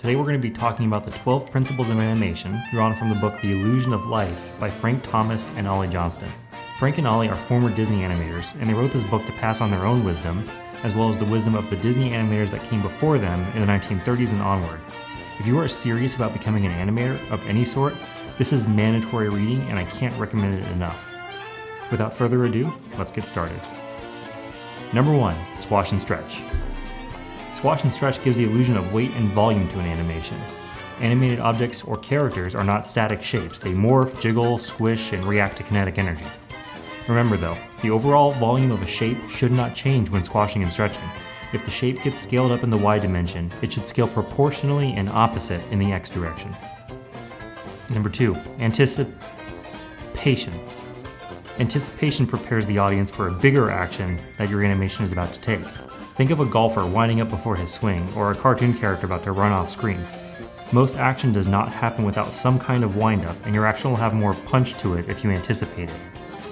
Today we're going to be talking about the 12 principles of animation drawn from the book The Illusion of Life by Frank Thomas and Ollie Johnston. Frank and Ollie are former Disney animators, and they wrote this book to pass on their own wisdom, as well as the wisdom of the Disney animators that came before them in the 1930s and onward. If you are serious about becoming an animator of any sort, this is mandatory reading and I can't recommend it enough. Without further ado, let's get started. Number 1, squash and stretch. Squash and stretch gives the illusion of weight and volume to an animation. Animated objects or characters are not static shapes. They morph, jiggle, squish, and react to kinetic energy. Remember though, the overall volume of a shape should not change when squashing and stretching. If the shape gets scaled up in the Y dimension, it should scale proportionally and opposite in the X direction. Number 2, anticipation. Anticipation prepares the audience for a bigger action that your animation is about to take. Think of a golfer winding up before his swing, or a cartoon character about to run off screen. Most action does not happen without some kind of wind-up, and your action will have more punch to it if you anticipate it.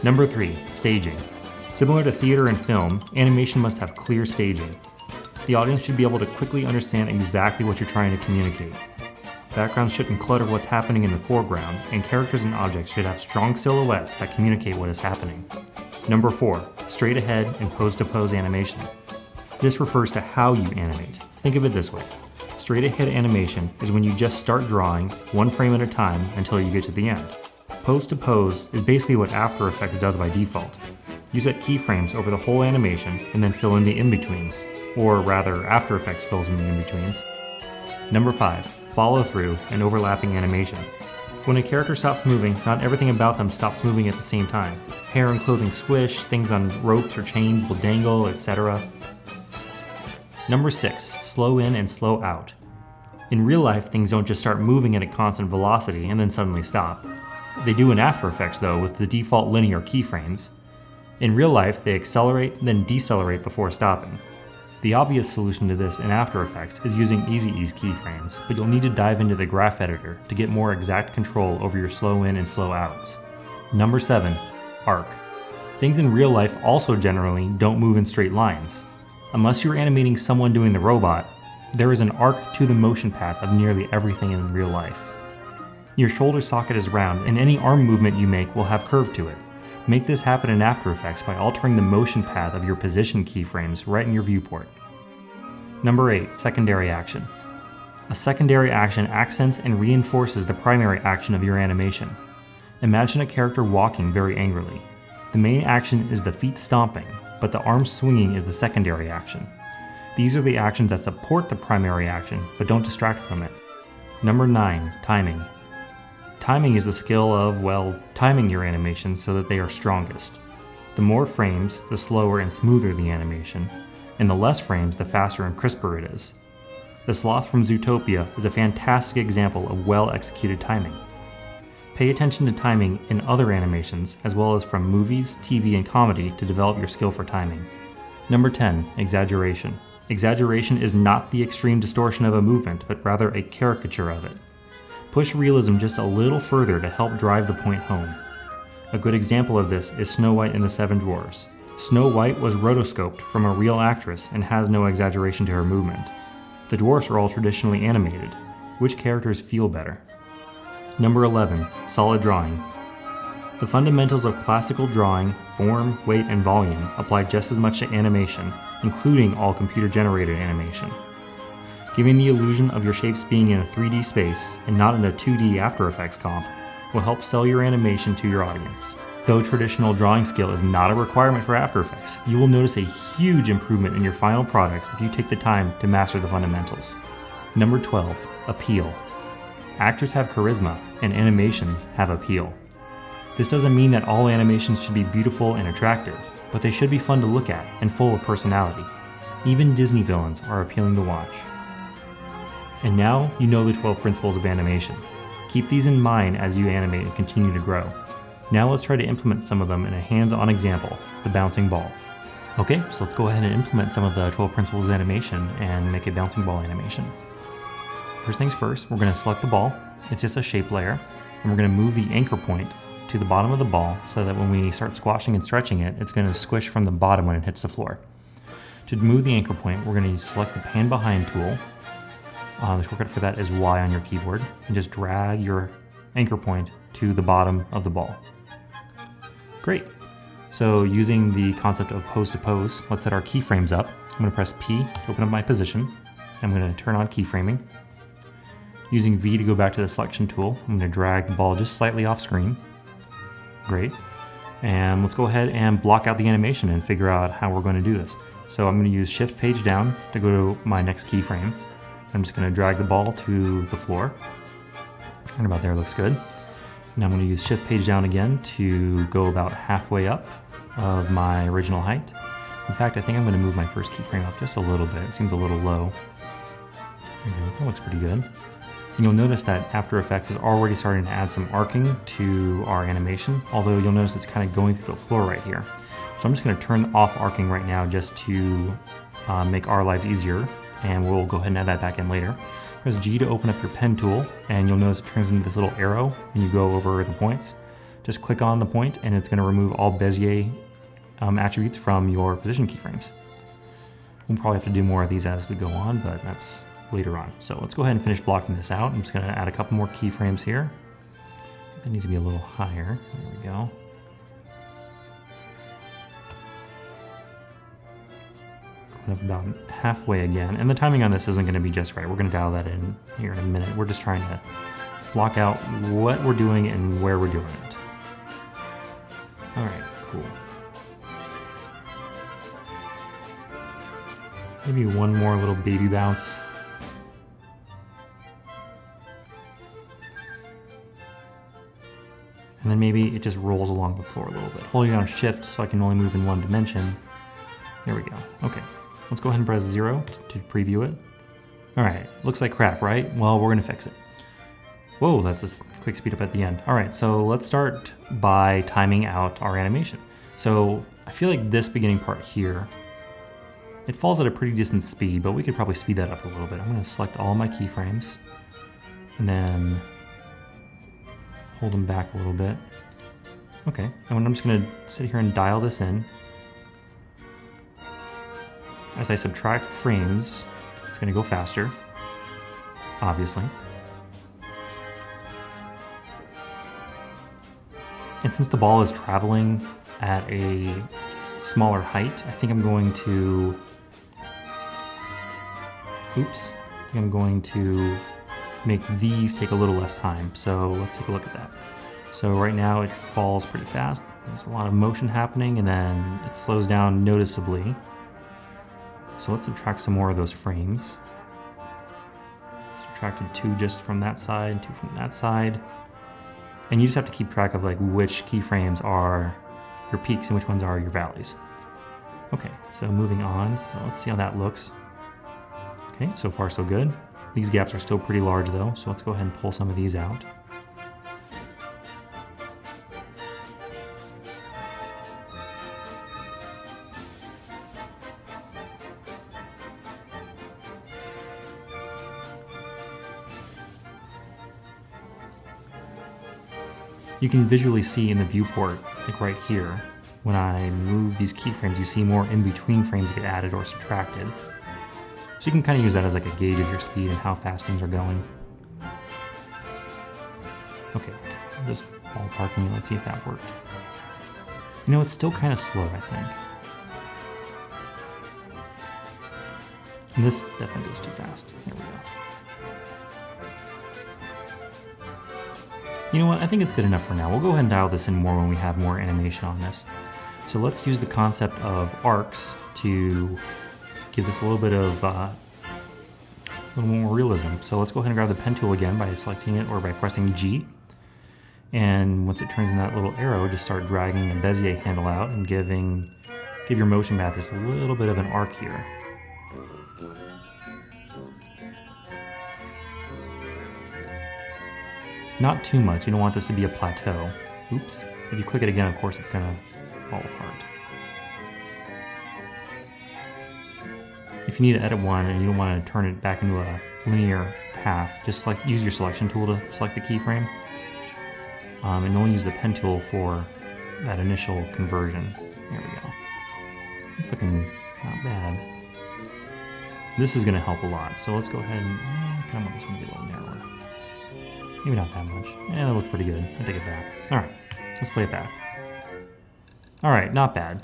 Number 3, staging. Similar to theater and film, animation must have clear staging. The audience should be able to quickly understand exactly what you're trying to communicate. Backgrounds shouldn't clutter what's happening in the foreground, and characters and objects should have strong silhouettes that communicate what is happening. Number 4, straight ahead and pose-to-pose animation. This refers to how you animate. Think of it this way. Straight ahead animation is when you just start drawing one frame at a time until you get to the end. Pose-to-pose is basically what After Effects does by default. You set keyframes over the whole animation and then fill in the in-betweens, or rather After Effects fills in the in-betweens. Number 5, follow-through and overlapping animation. When a character stops moving, not everything about them stops moving at the same time. Hair and clothing swish, things on ropes or chains will dangle, etc. Number 6, slow in and slow out. In real life, things don't just start moving at a constant velocity and then suddenly stop. They do in After Effects though with the default linear keyframes. In real life, they accelerate, then decelerate before stopping. The obvious solution to this in After Effects is using Easy Ease keyframes, but you'll need to dive into the graph editor to get more exact control over your slow in and slow outs. Number 7, arc. Things in real life also generally don't move in straight lines. Unless you're animating someone doing the robot, there is an arc to the motion path of nearly everything in real life. Your shoulder socket is round, and any arm movement you make will have curve to it. Make this happen in After Effects by altering the motion path of your position keyframes right in your viewport. Number 8, secondary action. A secondary action accents and reinforces the primary action of your animation. Imagine a character walking very angrily. The main action is the feet stomping, but the arm swinging is the secondary action. These are the actions that support the primary action, but don't distract from it. Number 9, timing. Timing is the skill of, timing your animations so that they are strongest. The more frames, the slower and smoother the animation, and the less frames, the faster and crisper it is. The sloth from Zootopia is a fantastic example of well-executed timing. Pay attention to timing in other animations, as well as from movies, TV, and comedy to develop your skill for timing. Number 10, exaggeration. Exaggeration is not the extreme distortion of a movement, but rather a caricature of it. Push realism just a little further to help drive the point home. A good example of this is Snow White and the Seven Dwarfs. Snow White was rotoscoped from a real actress and has no exaggeration to her movement. The dwarfs are all traditionally animated. Which characters feel better? Number 11, solid drawing. The fundamentals of classical drawing, form, weight, and volume apply just as much to animation, including all computer-generated animation. Giving the illusion of your shapes being in a 3D space and not in a 2D After Effects comp will help sell your animation to your audience. Though traditional drawing skill is not a requirement for After Effects, you will notice a huge improvement in your final products if you take the time to master the fundamentals. Number 12, appeal. Actors have charisma, and animations have appeal. This doesn't mean that all animations should be beautiful and attractive, but they should be fun to look at and full of personality. Even Disney villains are appealing to watch. And now you know the 12 principles of animation. Keep these in mind as you animate and continue to grow. Now let's try to implement some of them in a hands-on example, the bouncing ball. Okay, so let's go ahead and implement some of the 12 principles of animation and make a bouncing ball animation. First things first, we're going to select the ball. It's just a shape layer, and we're going to move the anchor point to the bottom of the ball so that when we start squashing and stretching it, it's going to squish from the bottom when it hits the floor. To move the anchor point, we're going to select the pan behind tool, The shortcut for that is Y on your keyboard, and just drag your anchor point to the bottom of the ball. Great. So using the concept of pose to pose, let's set our keyframes up. I'm going to press P to open up my position. I'm going to turn on keyframing. Using V to go back to the selection tool, I'm going to drag the ball just slightly off screen. Great. And let's go ahead and block out the animation and figure out how we're going to do this. So I'm going to use Shift Page Down to go to my next keyframe. I'm just going to drag the ball to the floor. And about there looks good. Now I'm going to use Shift Page Down again to go about halfway up of my original height. In fact, I think I'm going to move my first keyframe up just a little bit. It seems a little low. There we go. That looks pretty good. And you'll notice that After Effects is already starting to add some arcing to our animation, although you'll notice it's kind of going through the floor right here. So I'm just going to turn off arcing right now just to make our lives easier, and we'll go ahead and add that back in later. Press G to open up your pen tool, and you'll notice it turns into this little arrow when you go over the points. Just click on the point, and it's going to remove all Bezier attributes from your position keyframes. We'll probably have to do more of these as we go on, but that's later on. So let's go ahead and finish blocking this out. I'm just going to add a couple more keyframes here. That needs to be a little higher. There we go. Going up about halfway again. And the timing on this isn't going to be just right. We're going to dial that in here in a minute. We're just trying to block out what we're doing and where we're doing it. All right, cool. Maybe one more little baby bounce. And then maybe it just rolls along the floor a little bit. Holding down Shift so I can only move in one dimension. There we go. Okay, let's go ahead and press 0 to preview it. All right, looks like crap, right? Well, we're gonna fix it. Whoa, that's a quick speed up at the end. All right, so let's start by timing out our animation. So I feel like this beginning part here, it falls at a pretty decent speed, but we could probably speed that up a little bit. I'm gonna select all my keyframes and then hold them back a little bit. Okay, and I'm just gonna sit here and dial this in. As I subtract frames, it's gonna go faster, obviously. And since the ball is traveling at a smaller height, I think I'm going to, make these take a little less time. So let's take a look at that. So right now it falls pretty fast. There's a lot of motion happening and then it slows down noticeably. So let's subtract some more of those frames. Subtracted 2 just from that side, 2 from that side. And you just have to keep track of like which keyframes are your peaks and which ones are your valleys. Okay, so moving on. So let's see how that looks. Okay, so far so good. These gaps are still pretty large though, so let's go ahead and pull some of these out. You can visually see in the viewport, like right here, when I move these keyframes, you see more in-between frames get added or subtracted. So you can kind of use that as like a gauge of your speed and how fast things are going. Okay, I'm just ballparking it. Let's see if that worked. You know, it's still kind of slow, I think. And this definitely goes too fast. There we go. You know what, I think it's good enough for now. We'll go ahead and dial this in more when we have more animation on this. So let's use the concept of arcs to give this a little bit of a little more realism. So let's go ahead and grab the pen tool again by selecting it or by pressing G. And once it turns into that little arrow, just start dragging the Bezier handle out and give your motion path just a little bit of an arc here. Not too much, you don't want this to be a plateau. Oops. If you click it again, of course, it's gonna fall apart. If you need to edit one and you don't want to turn it back into a linear path, just use your selection tool to select the keyframe. And only use the pen tool for that initial conversion. There we go. It's looking not bad. This is gonna help a lot, so let's go ahead and kind of want this one to be a little narrower. Maybe not that much. Yeah, that looks pretty good. I take it back. All right, let's play it back. All right, not bad.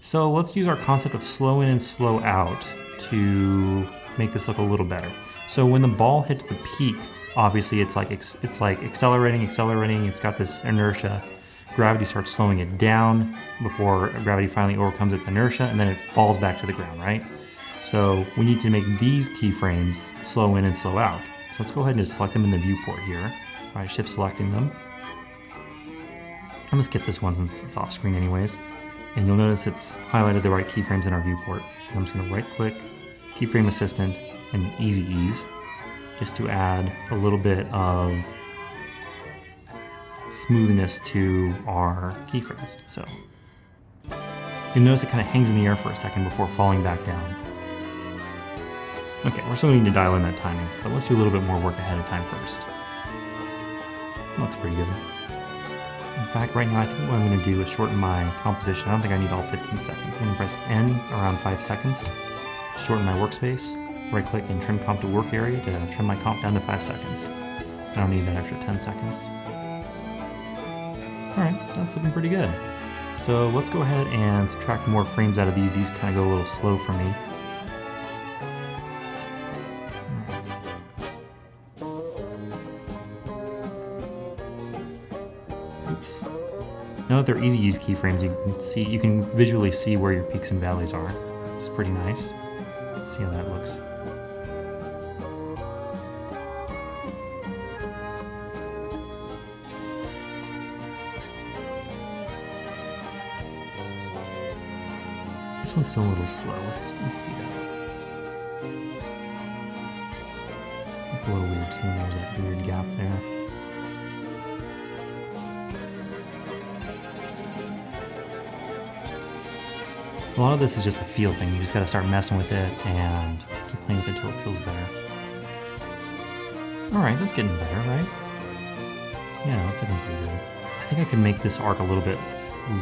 So let's use our concept of slow in and slow out to make this look a little better. So when the ball hits the peak, obviously it's like accelerating. It's got this inertia. Gravity starts slowing it down before gravity finally overcomes its inertia, and then it falls back to the ground, right? So we need to make these keyframes slow in and slow out. So let's go ahead and just select them in the viewport here by shift selecting them. I'm gonna skip this one since it's off screen anyways. And you'll notice it's highlighted the right keyframes in our viewport. And I'm just gonna right click, keyframe assistant, and easy ease, just to add a little bit of smoothness to our keyframes. So you'll notice it kind of hangs in the air for a second before falling back down. Okay, we're still going to need to dial in that timing, but let's do a little bit more work ahead of time first. Looks pretty good. In fact, right now I think what I'm going to do is shorten my composition. I don't think I need all 15 seconds. I'm going to press N around 5 seconds, shorten my workspace, right click and trim comp to work area to trim my comp down to 5 seconds. I don't need that extra 10 seconds. Alright, that's looking pretty good. So let's go ahead and subtract more frames out of these. These kind of go a little slow for me. Oops. Now that they're easy use keyframes, you can visually see where your peaks and valleys are. It's pretty nice. Let's see how that looks. This one's still a little slow. Let's speed that up. It's a little weird too. There's that weird gap there. A lot of this is just a feel thing. You just gotta start messing with it and keep playing with it until it feels better. Alright, that's getting better, right? Yeah, that's looking pretty good. I think I can make this arc a little bit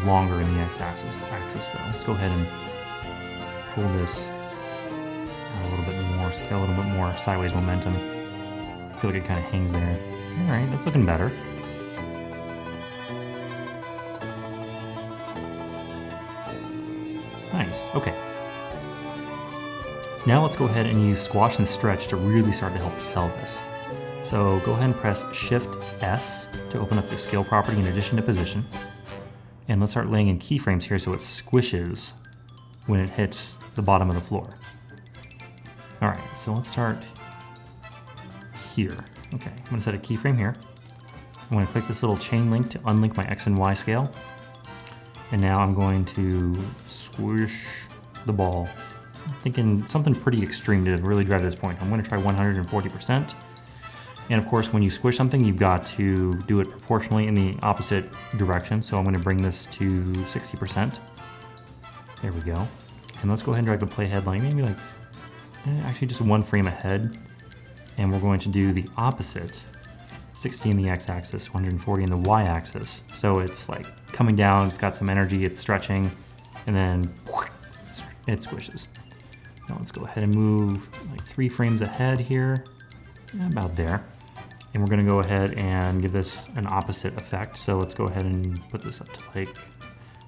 longer in the x-axis though. Let's go ahead and pull this out a little bit more so it's got a little bit more sideways momentum. I feel like it kind of hangs there. Alright, that's looking better. Nice, okay. Now let's go ahead and use squash and stretch to really start to help you sell this. So go ahead and press Shift S to open up the scale property in addition to position. And let's start laying in keyframes here so it squishes when it hits the bottom of the floor. All right, so let's start here. Okay, I'm gonna set a keyframe here. I'm gonna click this little chain link to unlink my X and Y scale. And now I'm going to squish the ball. I'm thinking something pretty extreme to really drive this point. I'm gonna try 140%. And of course, when you squish something, you've got to do it proportionally in the opposite direction. So I'm gonna bring this to 60%. There we go. And let's go ahead and drag the playhead line, maybe like, actually just one frame ahead. And we're going to do the opposite, 60 in the x-axis, 140 in the y-axis. So it's like coming down, it's got some energy, it's stretching, and then it squishes. Now let's go ahead and move like 3 frames ahead here, about there. And we're gonna go ahead and give this an opposite effect. So let's go ahead and put this up to like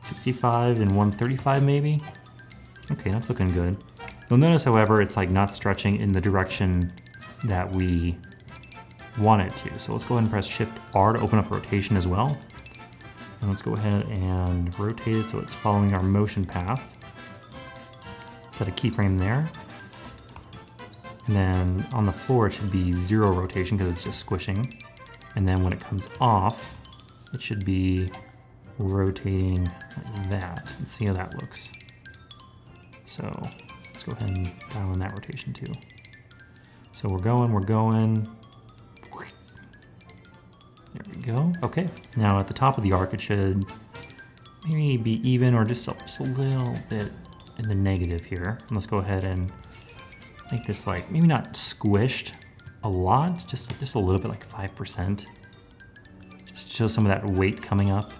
65 and 135 maybe. Okay, that's looking good. You'll notice, however, it's like not stretching in the direction that we want it to. So let's go ahead and press Shift R to open up rotation as well. And let's go ahead and rotate it so it's following our motion path. Set a keyframe there. And then on the floor, it should be 0 rotation because it's just squishing. And then when it comes off, it should be rotating like that. Let's see how that looks. So let's go ahead and dial in that rotation too. So we're going. There we go. Okay, now at the top of the arc, it should maybe be even or just a little bit in the negative here. And let's go ahead and make this like, maybe not squished a lot, just a little bit, like 5%. Just show some of that weight coming up.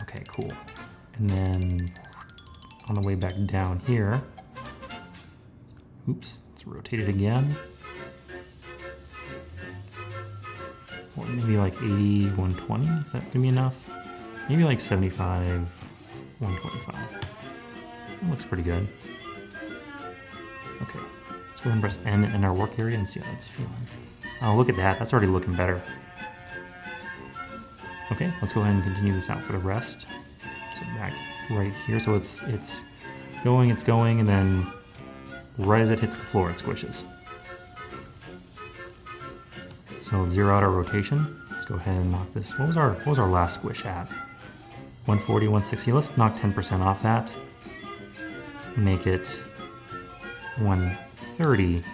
Okay, cool. And then on the way back down here, oops, let's Let's rotate it again. Or maybe like 80, 120, is that gonna be enough? Maybe like 75, 125. That looks pretty good. Okay, let's go ahead and press N in our work area and see how that's feeling. Oh, look at that, that's already looking better. Okay, let's go ahead and continue this out for the rest. So back right here, so it's going, and then right as it hits the floor, it squishes. So 0 out our rotation. Let's go ahead and knock this. What was our last squish at? 140, 160. Let's knock 10% off that. Make it 130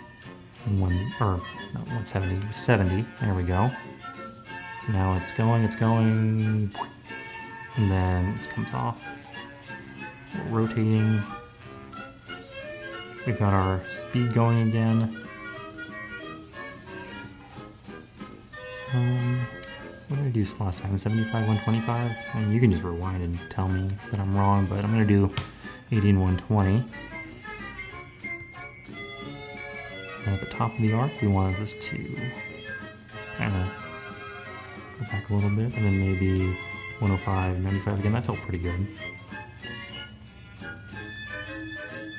and not 170, 70. There we go. So now it's going, and then it comes off. We're rotating. We've got our speed going again. What did I do last time? 75, 125? I mean, you can just rewind and tell me that I'm wrong, but I'm gonna do 80 and 120. And at the top of the arc, we wanted this to kind of go back a little bit, and then maybe 105, 95 again. That felt pretty good.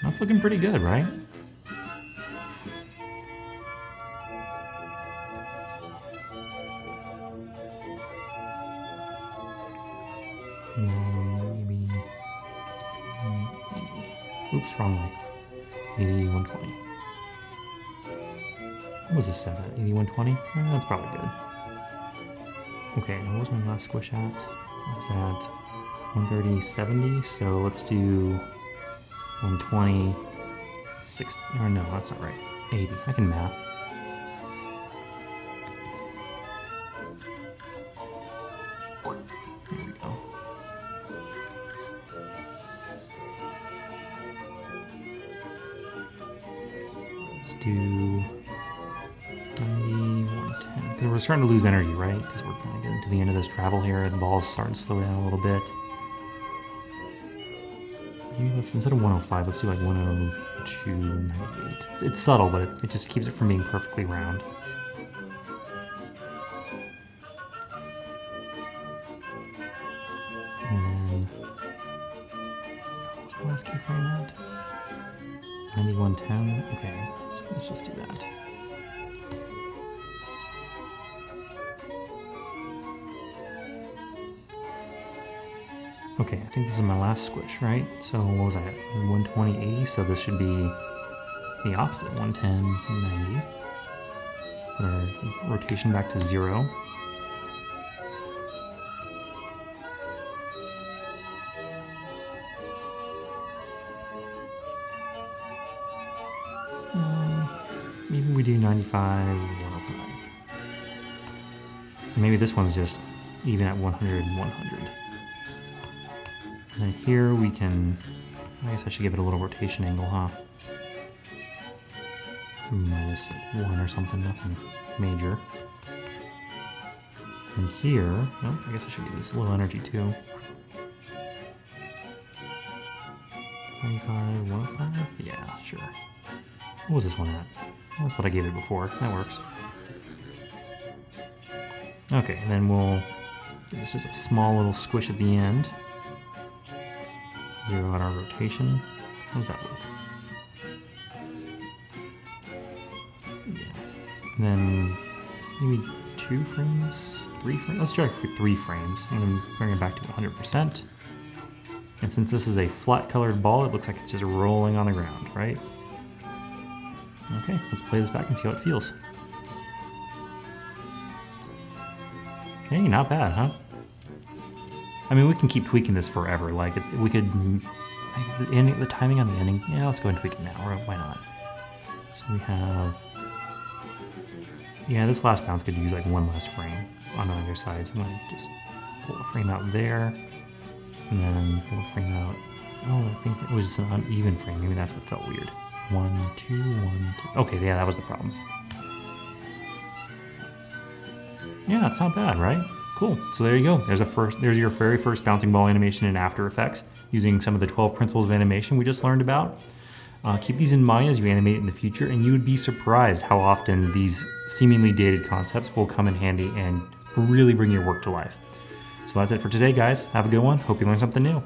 That's looking pretty good, right? And then maybe, oops, wrong way. 80, 120. What was this set at? 80, 120? That's probably good. Okay, now what was my last squish at? I was at 130, 70, so let's do 120, 60, or no, that's not right. 80, I can math. There we go. Let's do 90, 110. Because we're starting to lose energy, right? Because we're kind of getting to the end of this travel here, and the ball's starting to slow down a little bit. Maybe let's, instead of 105, let's do like 102, 98. It's subtle, but it just keeps it from being perfectly round. And then, what's my last keyframe at? 90, 110. Okay, let's just do that. Okay, I think this is my last squish, right? So what was I at? 120, 80, so this should be the opposite, 110, 90. Put our rotation back to 0. Maybe we do 95, 105. And maybe this one's just even at 100, 100. And then here we can, I guess I should give it a little rotation angle, huh? Minus 1 or something, nothing major. And here, oh, I guess I should give this a little energy too. 95, 105? Yeah, sure. What was this one at? That's what I gave it before. That works. Okay, and then we'll give this just a small little squish at the end. 0 out our rotation. How does that look? Yeah. And then maybe 2 frames, 3 frames. Let's try for 3 frames, and then bring it back to 100%. And since this is a flat colored ball, it looks like it's just rolling on the ground, right? Okay, let's play this back and see how it feels. Okay, not bad, huh? I mean, we can keep tweaking this forever. Like, we could, the timing on the ending, yeah, let's go and tweak it now, or why not? So we have, yeah, this last bounce could use like 1 less frame on either side. So I'm gonna just pull a frame out there, and then pull a frame out. Oh, I think it was just an uneven frame. Maybe that's what felt weird. 1, 2, 1, 2. Okay, yeah, that was the problem. Yeah, it's not bad, right? Cool. So there you go. There's your very first bouncing ball animation in After Effects using some of the 12 principles of animation we just learned about. Keep these in mind as you animate in the future, and you would be surprised how often these seemingly dated concepts will come in handy and really bring your work to life. So that's it for today, guys. Have a good one. Hope you learned something new.